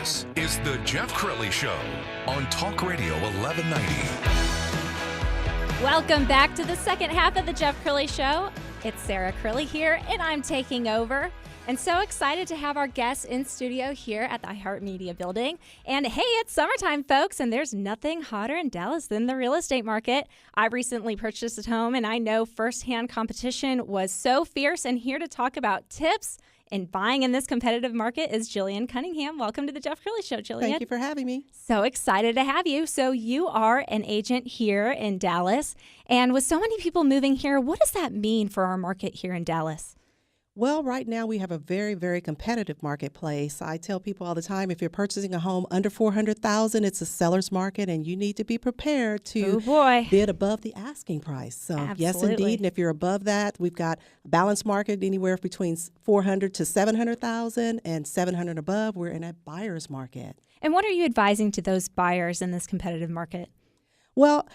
This is The Jeff Crilley Show on Talk Radio 1190. Welcome back to the second half of The Jeff Crilley Show. It's Sarah Crilley here, and I'm taking over. And so excited to have our guests in studio here at the iHeart Media Building. And hey, it's summertime, folks, and there's nothing hotter in Dallas than the real estate market. I recently purchased a home, and I know firsthand competition was so fierce. And here to talk about tips in buying in this competitive market is Gillian Cunningham. Welcome to the Jeff Crilley Show, Gillian. Thank you for having me. So excited to have you. So you are an agent here in Dallas. And with so many people moving here, what does that mean for our market here in Dallas? Well, right now we have a very, very competitive marketplace. I tell people all the time, if you're purchasing a home under $400,000, it's a seller's market, and you need to be prepared to bid above the asking price. So Absolutely. Yes, indeed. And if you're above that, we've got a balanced market anywhere between $400,000 to $700,000, and $700,000 above, we're in a buyer's market. And what are you advising to those buyers in this competitive market? Well,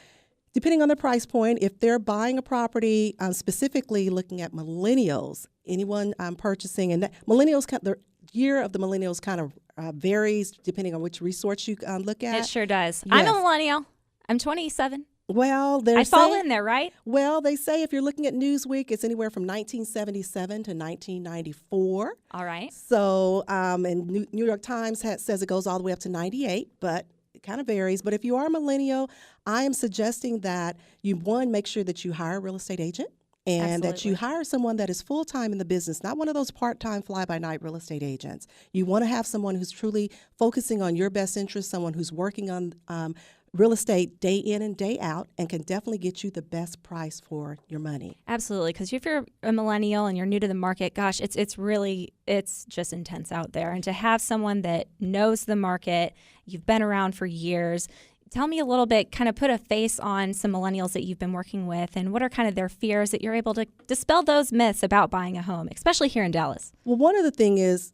depending on the price point, if they're buying a property, specifically looking at millennials, anyone purchasing, and millennials, the year of the millennials kind of varies depending on which resource you look at. It sure does. Yes. I'm a millennial. I'm 27. Well, I fall in there, right? Well, they say if you're looking at Newsweek, it's anywhere from 1977 to 1994. All right. So, and New York Times says it goes all the way up to 98, but it kind of varies. But if you are a millennial, I am suggesting that you, one, make sure that you hire a real estate agent and that you hire someone that is full-time in the business, not one of those part-time fly-by-night real estate agents. You want to have someone who's truly focusing on your best interest, someone who's working on real estate day in and day out and can definitely get you the best price for your money. Absolutely, because if you're a millennial and you're new to the market, gosh, it's just intense out there. And to have someone that knows the market, you've been around for years. Tell me a little bit, kind of put a face on some millennials that you've been working with, and what are kind of their fears that you're able to dispel those myths about buying a home, especially here in Dallas? Well, one of the things is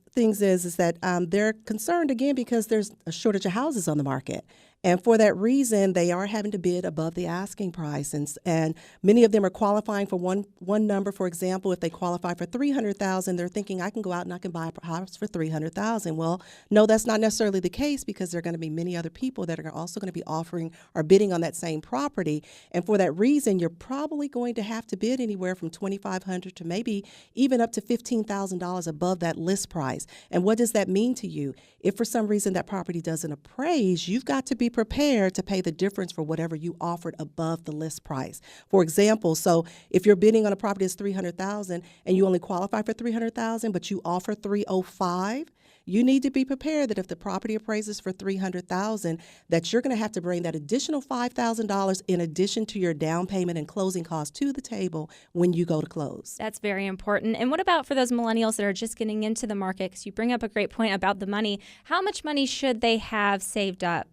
that they're concerned, again, because there's a shortage of houses on the market. And for that reason, they are having to bid above the asking price. And many of them are qualifying for one number. For example, if they qualify for $300,000, they're thinking, I can go out and I can buy a house for $300,000. Well, no, that's not necessarily the case, because there are going to be many other people that are also going to be offering or bidding on that same property. And for that reason, you're probably going to have to bid anywhere from $2,500 to maybe even up to $15,000 above that list price. And what does that mean to you? If for some reason that property doesn't appraise, you've got to be prepared to pay the difference for whatever you offered above the list price. For example, so if you're bidding on a property that's $300,000 and you only qualify for $300,000, but you offer $305,000, you need to be prepared that if the property appraises for $300,000, that you're going to have to bring that additional $5,000 in addition to your down payment and closing costs to the table when you go to close. That's very important. And what about for those millennials that are just getting into the market? Because you bring up a great point about the money. How much money should they have saved up?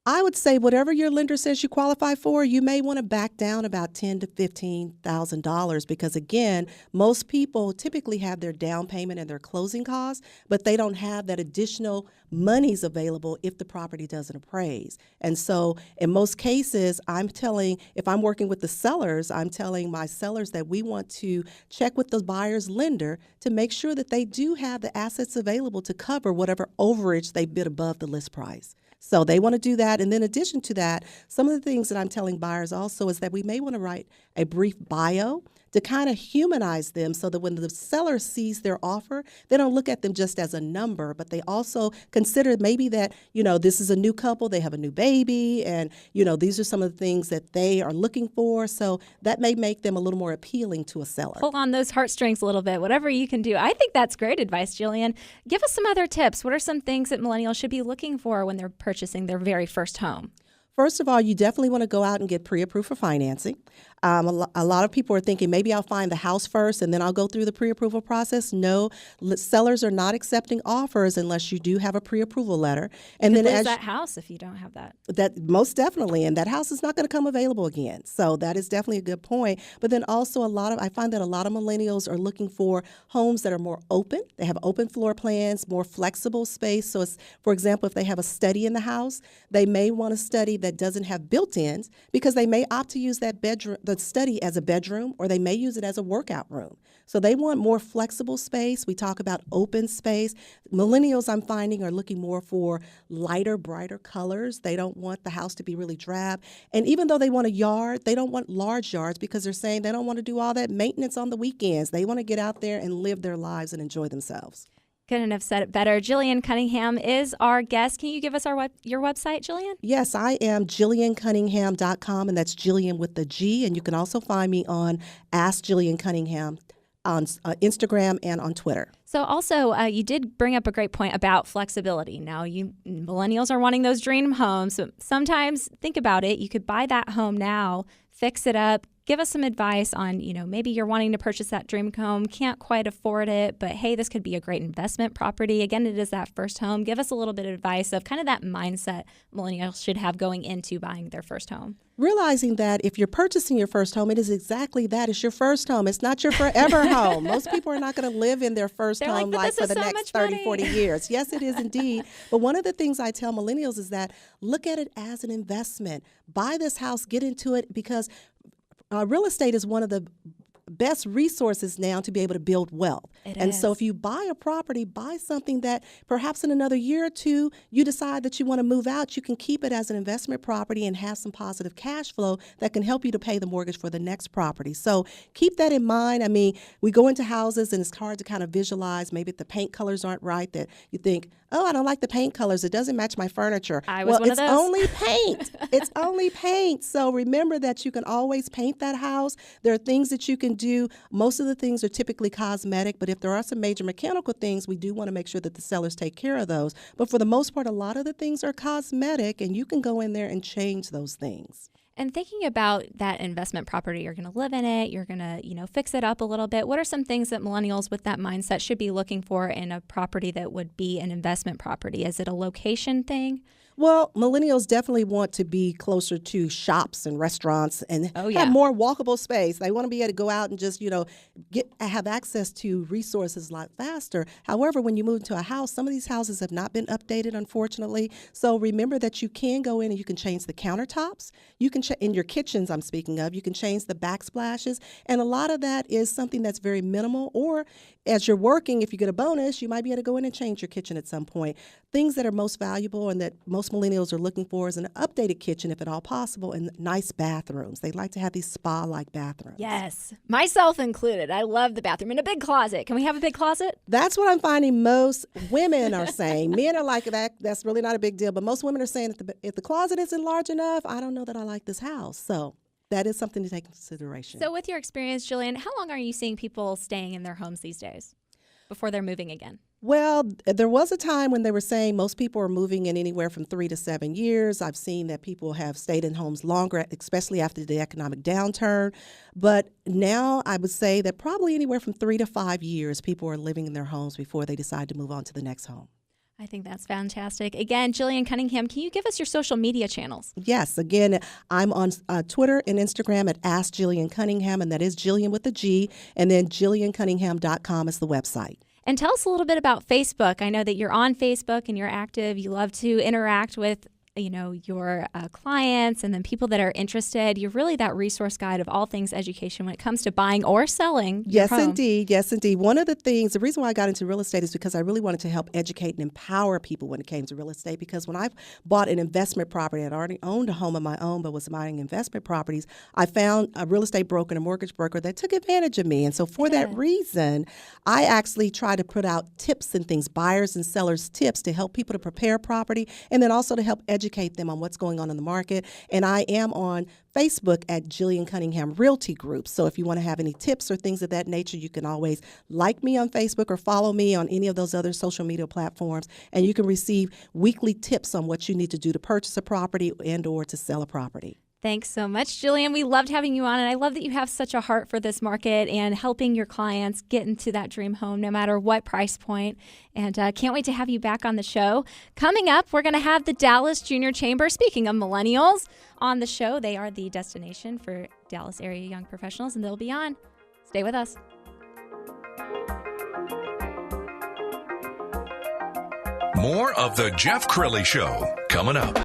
I would say whatever your lender says you qualify for, you may want to back down about $10,000 to $15,000, because again, most people typically have their down payment and their closing costs, but they don't have that additional monies available if the property doesn't appraise. And so in most cases, if I'm working with the sellers, I'm telling my sellers that we want to check with the buyer's lender to make sure that they do have the assets available to cover whatever overage they bid above the list price. So they want to do that. And then in addition to that, some of the things that I'm telling buyers also is that we may want to write a brief bio to kind of humanize them, so that when the seller sees their offer, they don't look at them just as a number, but they also consider maybe that, this is a new couple, they have a new baby, and, these are some of the things that they are looking for. So that may make them a little more appealing to a seller. Pull on those heartstrings a little bit, whatever you can do. I think that's great advice, Gillian. Give us some other tips. What are some things that millennials should be looking for when they're purchasing their very first home? First of all, you definitely want to go out and get pre-approved for financing. A lot of people are thinking, maybe I'll find the house first and then I'll go through the pre-approval process. No, sellers are not accepting offers unless you do have a pre-approval letter. And then lose that house if you don't have that. That most definitely, and that house is not going to come available again. So that is definitely a good point. But then also I find that a lot of millennials are looking for homes that are more open. They have open floor plans, more flexible space. So it's, for example, if they have a study in the house, they may want a study that doesn't have built-ins, because they may opt to use that bedroom, the the study as a bedroom, or they may use it as a workout room. So they want more flexible space. We talk about open space. Millennials, I'm finding, are looking more for lighter, brighter colors. They don't want the house to be really drab. And even though they want a yard, they don't want large yards because they're saying they don't want to do all that maintenance on the weekends. They want to get out there and live their lives and enjoy themselves. Couldn't have said it better. Gillian Cunningham is our guest. Can you give us your website, Gillian? Yes, I am GillianCunningham.com, and that's Gillian with the G. And you can also find me on Ask Gillian Cunningham on Instagram and on Twitter. So also, you did bring up a great point about flexibility. Now, you millennials are wanting those dream homes. So sometimes, think about it, you could buy that home now, fix it up. Give us some advice on, maybe you're wanting to purchase that dream home, can't quite afford it, but hey, this could be a great investment property. Again, it is that first home. Give us a little bit of advice of kind of that mindset millennials should have going into buying their first home. Realizing that if you're purchasing your first home, it is exactly that. It's your first home. It's not your forever home. Most people are not going to live in their first home like for the next 30, 40 years. Yes, it is indeed. But one of the things I tell millennials is that look at it as an investment. Buy this house, get into it, because real estate is one of the best resources now to be able to build wealth. So if you buy a property, buy something that perhaps in another year or two, you decide that you want to move out, you can keep it as an investment property and have some positive cash flow that can help you to pay the mortgage for the next property. So keep that in mind. I mean, we go into houses and it's hard to kind of visualize. Maybe if the paint colors aren't right, that you think, oh, I don't like the paint colors. It doesn't match my furniture. It's only paint. It's only paint. So remember that you can always paint that house. There are things that you can do. Most of the things are typically cosmetic, but if there are some major mechanical things, we do want to make sure that the sellers take care of those. But for the most part, a lot of the things are cosmetic, and you can go in there and change those things. And thinking about that investment property, you're going to live in it, you're going to, fix it up a little bit. What are some things that millennials with that mindset should be looking for in a property that would be an investment property? Is it a location thing? Well, millennials definitely want to be closer to shops and restaurants and have more walkable space. They want to be able to go out and just, have access to resources a lot faster. However, when you move into a house, some of these houses have not been updated, unfortunately. So remember that you can go in and you can change the countertops. You can in your kitchens, I'm speaking of, you can change the backsplashes. And a lot of that is something that's very minimal. Or as you're working, if you get a bonus, you might be able to go in and change your kitchen at some point. Things that are most valuable and that most millennials are looking for is an updated kitchen, if at all possible, and nice bathrooms. They like to have these spa-like bathrooms. Yes, myself included. I love the bathroom and a big closet. Can we have a big closet? That's what I'm finding most women are saying. Men are like, that's really not a big deal, but most women are saying if the closet isn't large enough, I don't know that I like this house. So that is something to take into consideration. So with your experience, Gillian, how long are you seeing people staying in their homes these days before they're moving again? Well, there was a time when they were saying most people are moving in anywhere from 3 to 7 years. I've seen that people have stayed in homes longer, especially after the economic downturn. But now I would say that probably anywhere from 3 to 5 years people are living in their homes before they decide to move on to the next home. I think that's fantastic. Again, Gillian Cunningham, can you give us your social media channels? Yes. Again, I'm on Twitter and Instagram at Ask Gillian Cunningham, and that is Gillian with a G, and then GillianCunningham.com is the website. And tell us a little bit about Facebook. I know that you're on Facebook and you're active. You love to interact with your clients and then people that are interested. You're really that resource guide of all things education when it comes to buying or selling your home. Indeed. Yes, indeed. One of the things, the reason why I got into real estate is because I really wanted to help educate and empower people when it came to real estate. Because when I bought an investment property, I'd already owned a home of my own, but was buying investment properties, I found a real estate broker and a mortgage broker that took advantage of me. And so for that reason, I actually try to put out tips and things, buyers and sellers tips to help people to prepare property and then also to help educate them on what's going on in the market. And I am on Facebook at Gillian Cunningham Realty Group. So if you want to have any tips or things of that nature, you can always like me on Facebook or follow me on any of those other social media platforms. And you can receive weekly tips on what you need to do to purchase a property and or to sell a property. Thanks so much, Gillian. We loved having you on, and I love that you have such a heart for this market and helping your clients get into that dream home no matter what price point. And can't wait to have you back on the show. Coming up, we're going to have the Dallas Junior Chamber, speaking of millennials, on the show. They are the destination for Dallas area young professionals, and they'll be on. Stay with us. More of The Jeff Crilly Show coming up.